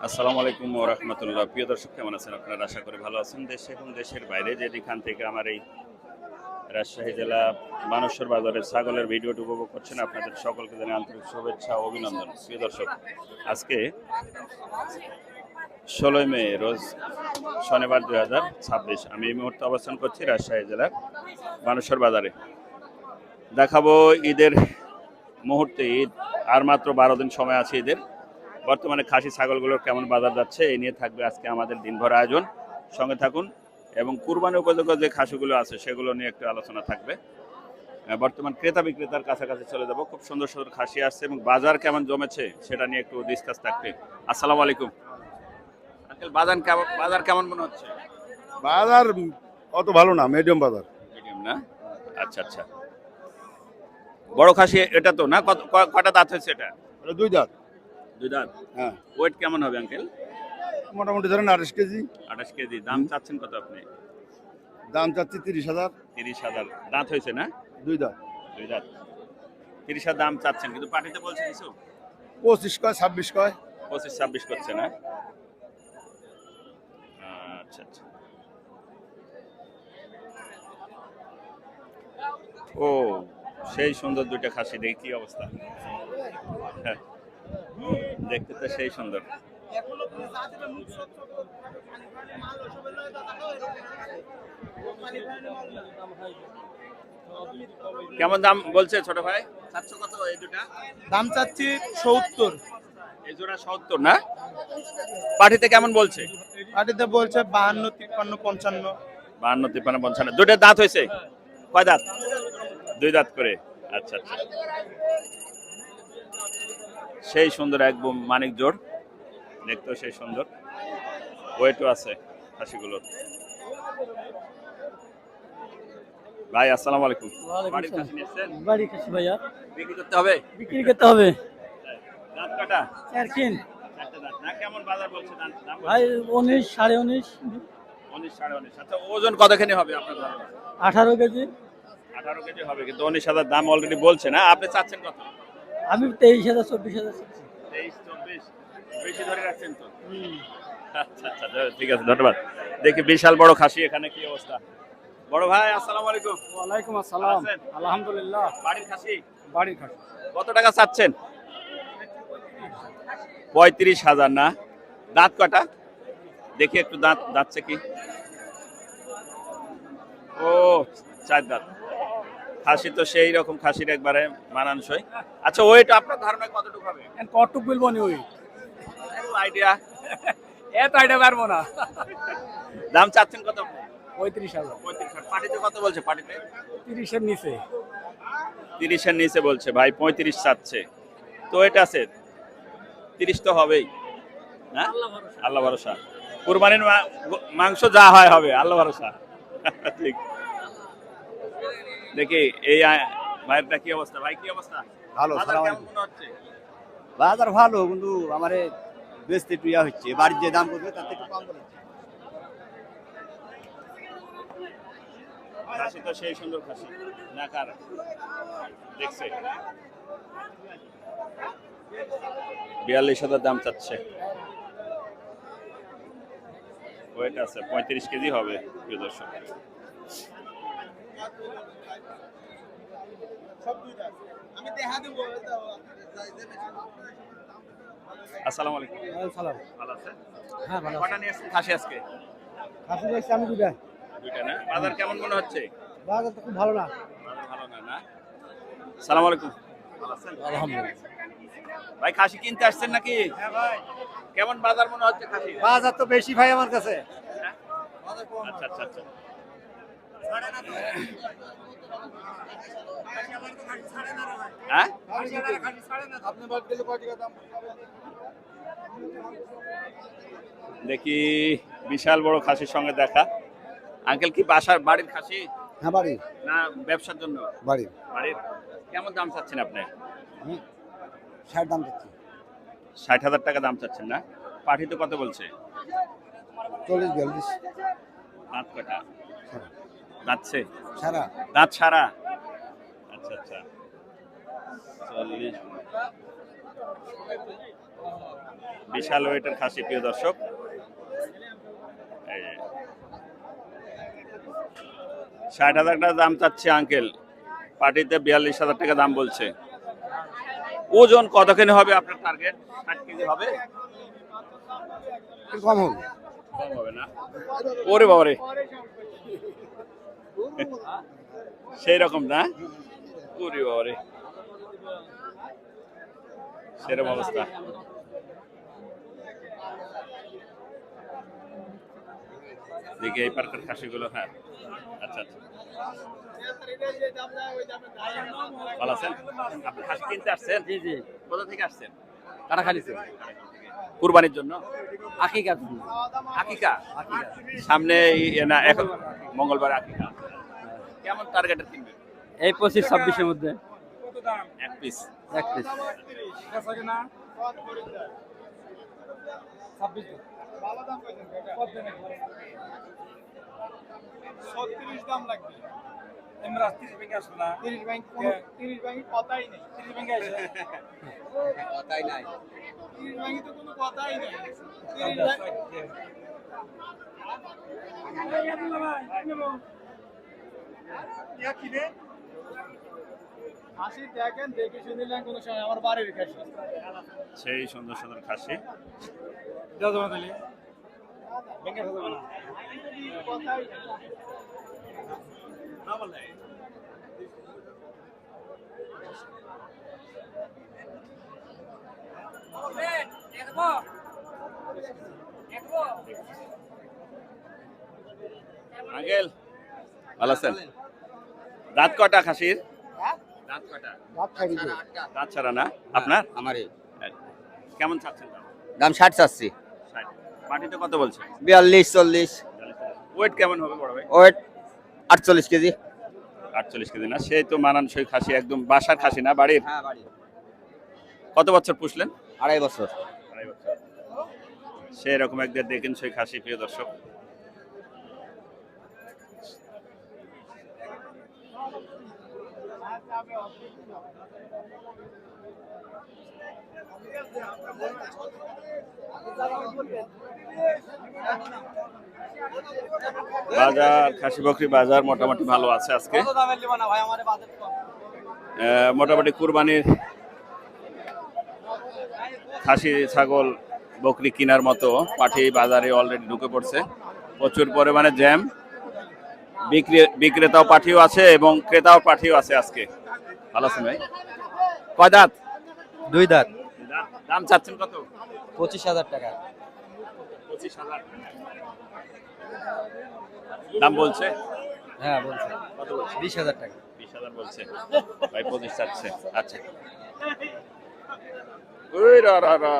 আসসালামু আলাইকুম ওয়া রাহমাতুল্লাহ। প্রিয় দর্শক, কেমন আছেন আপনারা? আশা করি ভালো আছেন। দেশে এবং দেশের বাইরে যেখান থেকে আমার এই রাজশাহী জেলা মানসর বাজারের ছাগলের ভিডিওটি উপভোগ করছেন, আপনাদের সকলকে জানাই আন্তরিক শুভেচ্ছা ও অভিনন্দন। প্রিয় দর্শক, আজকে 16 মে রোজ শনিবার 2026। আমি এই মুহূর্তে অবস্থান করছি রাজশাহী জেলার মানসর বাজারে। দেখাবো ঈদের মুহূর্তে, ঈদ আর মাত্র 12 দিন সময় আছে ঈদের। বর্তমানে খাসি ছাগলগুলোর কেমন বাজার যাচ্ছে এই নিয়ে থাকবে আজকে আমাদের দিনভর আয়োজন। সঙ্গে থাকুন। এবং কুরবানি উপযোগী যে খাসিগুলো আছে সেগুলো নিয়ে একটু আলোচনা থাকবে। বর্তমান ক্রেতা বিক্রেতার কাছাকাছি চলে যাব। খুব সুন্দর সুন্দর খাসি আসছে এবং বাজার কেমন জমেছে সেটা নিয়ে একটু ডিসকাস থাকবে। আসসালামু আলাইকুম আঙ্কেল, বাজার কেমন মনে হচ্ছে? বাজার অত ভালো না, মিডিয়াম বাজার। মিডিয়াম না? আচ্ছা আচ্ছা। বড় খাসি এটা তো না? কটা দাঁত হয়েছে এটা? এটা দুই দাঁত। দুই দাঁত। হ্যাঁ, ওয়েট কেমন হবে আঙ্কেল? মোটামুটি ধরেন 28 কেজি। 28 কেজি। দাম চাচ্ছেন কত আপনি? দাম চাচ্ছি 30,000। 30,000। দাঁত হয়েছে না? দুই দাঁত। দুই দাঁত। 30,000 দাম চাচ্ছেন, কিন্তু পার্টিতে বলছে কিছু? 25 কয়, 26 কয়। 25-26 করছে না? আচ্ছা আচ্ছা। ও, সেই সুন্দর দুইটা খাসি, দেখি কি অবস্থা। হ্যাঁ, দেখতে তো সেই সুন্দর। কেমন দাম বলছে ছোট ভাই? 700 কত এই দুটা? দাম চাচ্ছি 70। এই জোড়া 70 না? পার্টিতে কেমন বলছে? পাটিতে বলছে 52, 53, 55। 52, 53, 55। দুটো দাঁত হয়েছে? কয় দাঁত? দুই দাঁত করে। আচ্ছা আচ্ছা। সেই সুন্দর একদম মানিক জোড়, দেখতেও সেই সুন্দর। ওয়েটও আছে খাসিগুলোর। ভাই আসসালামু আলাইকুম। বাড়ির খাসি নিয়েছেন? বাড়ি খাসি ভাইয়া, বিক্রি করতে হবে? বিক্রি করতে হবে। দাঁত কাটা? চারকিন চারটে দাঁত না? কেমন বাজার বলছে দাম? ভাই 19, 19.5, 19, 19.5। আচ্ছা, ওজন কতখানি হবে আপনার ধারণা? 18 কেজি। 18 কেজি হবে, কিন্তু 19,000 দাম অলরেডি বলছে না? আপনি চাচ্ছেন কত? আমি 23,000, 24,000 চাচ্ছি। 23, 24 বেশি ধরে রাখছেন তো? আচ্ছা আচ্ছা, ঠিক আছে, ধন্যবাদ। দেখি বিশাল বড় খাসি এখানে, কি অবস্থা? বড় ভাই আসসালামু আলাইকুম। ওয়ালাইকুম আসসালাম। আছেন? আলহামদুলিল্লাহ। বাড়ির খাসি? বাড়ি খাসি। কত টাকা চাচ্ছেন? 35,000 না? দাঁত কটা? দেখি একটু দাঁত দাঁতছে কি? ও, 4 দাঁত। খাসি তো সেই রকম খাসির একবারে মানানসই। আচ্ছা, ওয়েট আপনার ধারণায় কতটুকু হবে? কটুক বলবো নি ওই আইডিয়া? এত আইডিয়া পারবো না। দাম চাচ্ছেন কত? 35,000। 35। পার্টিতে কত বলছে? পার্টিতে 30-এর নিচে। 30-এর নিচে বলছে ভাই, 35 চাচ্ছে। তো এটা আছে 30 তো হবেই না? আল্লাহ ভরসা। কুরবানির মাংস যা হয় হবে, আল্লাহ ভরসা। ঠিক। দেখি এই ভাইয়েরটা কি অবস্থা? ভাই কি অবস্থা? ভালো। বাজার কেমন মনে হচ্ছে? বাজার ভালো, কিন্তু আমারে বেচতে একটু ইয়া হচ্ছে। বাড়ির যে দাম করবে তার থেকে একটু কম বলে। খাসি তো সেই সুন্দর খাসি নাকার দেখছে। 42,000 দাম চাচ্ছে। ওয়েট আছে 35 কেজি হবে। প্রিয় দর্শক, আসসালামু আলাইকুম। সালাম। ভালো আছেন? হ্যাঁ ভালো। কটা নিয়ে আসছেন খাসি আজকে? খাসি যাচ্ছে আমি দুটা। দুইটা না? বাজার কেমন মনে হচ্ছে? বাজার তো খুব ভালো না। বাজার ভালো না? না? আসসালামু আলাইকুম। ভালো আছেন? আলহামদুলিল্লাহ। ভাই খাসি কিনতে আসছেন নাকি? হ্যাঁ ভাই। কেমন বাজার মনে হচ্ছে খাসি? বাজার তো বেশি ভাই আমার কাছে। আচ্ছা আচ্ছা আচ্ছা। হ্যাঁ? দেখি বিশাল বড় খাসির সঙ্গে দেখা। আঙ্কেল কি বাড়ির খাসি হ্যাঁ, বাড়ি। না ব্যবসার জন্য? বাড়ি। বাড়ির। কেমন দাম চাচ্ছেন আপনি? 60 দাম চাচ্ছি। 60,000 টাকা দাম চাচ্ছেন না? পাঠিতে কত বলছে? 40, 42। দাঁত কটা? দাঁতছে? সারা। দাঁত সারা? আচ্ছা আচ্ছা। 40 বিশাল ওয়েটের খাসি প্রিয় দর্শক। এই যে 60,000 টাকা দাম চাচ্ছে আঙ্কেল, পার্টিতে 42,000 টাকা দাম বলছে। ওজন কতখানি হবে আপনার টার্গেট? 60 কেজি হবে? কম হবে। কম হবে না? ওরে বাবারে, সেই রকম না? ওরে বাবারে, সেরকম অবস্থা। দেখি এই পার্কের খাসিগুলো। হ্যাঁ, আচ্ছা আচ্ছা, ভালো আছেন? আপনি খাসি কিনতে আসছেন? জি জি, কোথা থেকে আসছেন? কাটাখালি ছিল। কুরবানির জন্য? আকিকা আকিকা সামনে না, এখন মঙ্গলবার আকিকা। কেমন টার্গেটের কিনবেন? এই 25-26-এর মধ্যে এক পিস। এক পিস। দাম লাগবে। 30 ব্যাংকে আসলো না। 30 ব্যাংকে কথাই নেই। 30 ব্যাংকে আসে কথাই নাই। 30 ব্যাংকে তো কোনো কথাই নাই। 30 খাসি দেখেন, দেখে শুনিলেন কোনো সময় আমার বাড়ির খাসি। সেই সুন্দর সুন্দর খাসি। কথাই আঙ্কেল ভালো আছেন? দাঁত কটা খাসির? দাঁত কটা? দাঁত ছাড়া না আপনার? আমারই কেমন চাচ্ছেন দাম? দাম 60 চাচ্ছি। 60। পার্টিতে কত বলছে? 42-40। ওয়েট কেমন হবে বড় ভাই? Wait 48 KG. 48 কেজি না? সেই তো মানানসই খাসি, একদম বাসার খাসি না, বাড়ির। হ্যাঁ, বাড়ি। কত বছর পুষলেন? 2.5 বছর। 2.5 বছর। সেই রকম একদের দেখেন সেই খাসি প্রিয় দর্শক। বাজার, খাসি বকরি বাজার মোটামুটি ভালো আছে আজকে। মোটামুটি কুরবানির খাসি ছাগল বকরি কেনার মতো পাঠি বাজারে অলরেডি ঢুকে পড়ছে। প্রচুর পরিমাণে জ্যাম। বিক্রেতাও পাঠিও আছে এবং ক্রেতাও পাঠিও আছে আজকে। ভালো আছেন ভাই? কয় দাঁত? 2 দাঁত। দাম চাচ্ছেন কত? 25,000 টাকা। 25,000 দাম বলছে? হ্যাঁ বলছে। কত বলছে? 20,000 টাকা। 20,000 বলছে ভাই, 25 চাচ্ছে। আচ্ছা, ওই রা রা রা।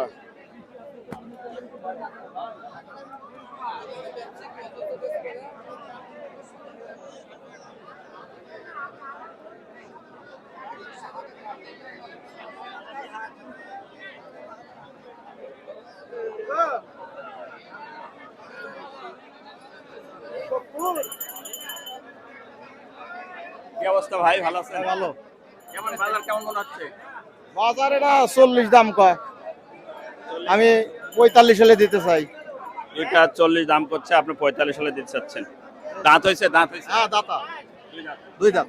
কি অবস্থা ভাই, ভালো আছেন? ভালো। কেমন বাজার, কেমন মনে হচ্ছে? বাজারে না 40 দাম কয়, আমি 45 হলে দিতে চাই। দুইটা 40 দাম করছে, আপনি 45 হলে দিতে চাচ্ছেন। দাঁত হয়েছে? দাঁত হয়েছে? হ্যাঁ দাতা, 2 দাঁত। 2 দাম।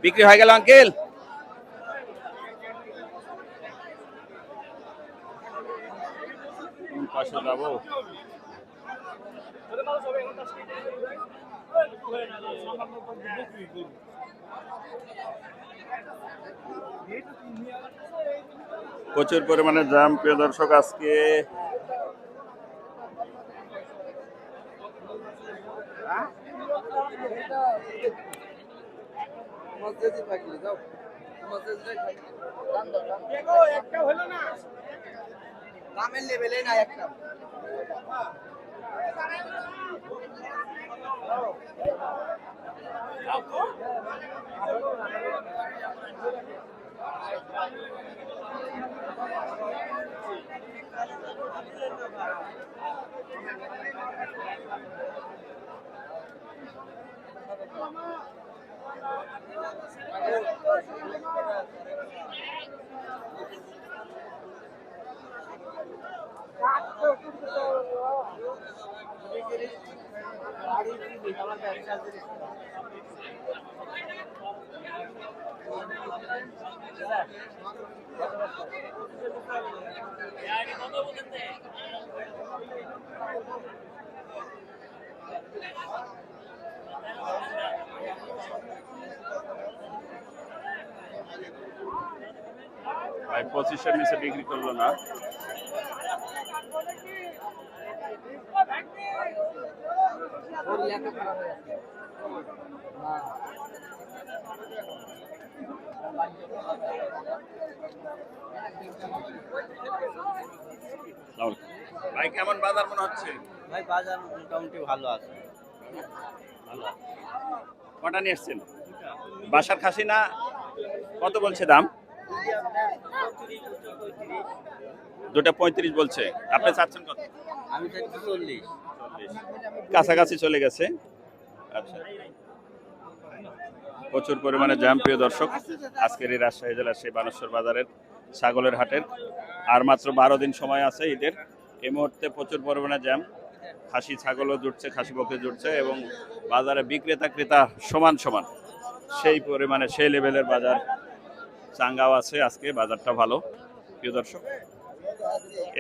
বিক্রি হয়ে গেল আঙ্কেল? কোন পাশে যাবো? প্রচুর পরিমাণে জ্যাম প্রিয় দর্শক আজকে। একটা হলো না, দামের লেভেলে না একটা। ভাই 25-এর নিচে বিক্রি করলো না। ভাই কেমন বাজার মনে হচ্ছে? ভাই বাজার মোটামুটি ভালো আছে। কটা নিয়ে এসছেন? বাসার খাসি না? কত বলছে দাম? দুটা 35 বলছে। আপনি চাচ্ছেন কত? আমি চাচ্ছি 40। কাছাকাছি চলে গেছে। আচ্ছা, প্রচুর পরিমাণে জ্যাম প্রিয় দর্শক আজকের এই রাজশাহী জেলার সেই বানেশ্বর বাজারের ছাগলের হাটের। আর মাত্র 12 দিন সময় আছে ঈদের। এই মুহূর্তে প্রচুর পরিমাণে জ্যাম, খাসি ছাগলও জুটছে, খাসি বকরি জুটছে এবং বাজারে বিক্রেতা ক্রেতা সমান সমান, সেই পরিমাণে সেই লেভেলের বাজার চাঙ্গাও আছে। আজকে বাজারটা ভালো প্রিয় দর্শক।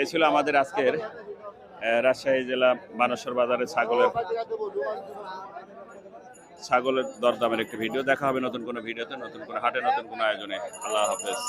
এই ছিল আমাদের আজকের রাজশাহী জেলা বানেশ্বর বাজারে ছাগলের দরদামের একটি ভিডিও। দেখা হবে নতুন কোনো ভিডিওতে, নতুন কোনো হাটে, নতুন কোনো আয়োজনে। আল্লাহ হাফেজ।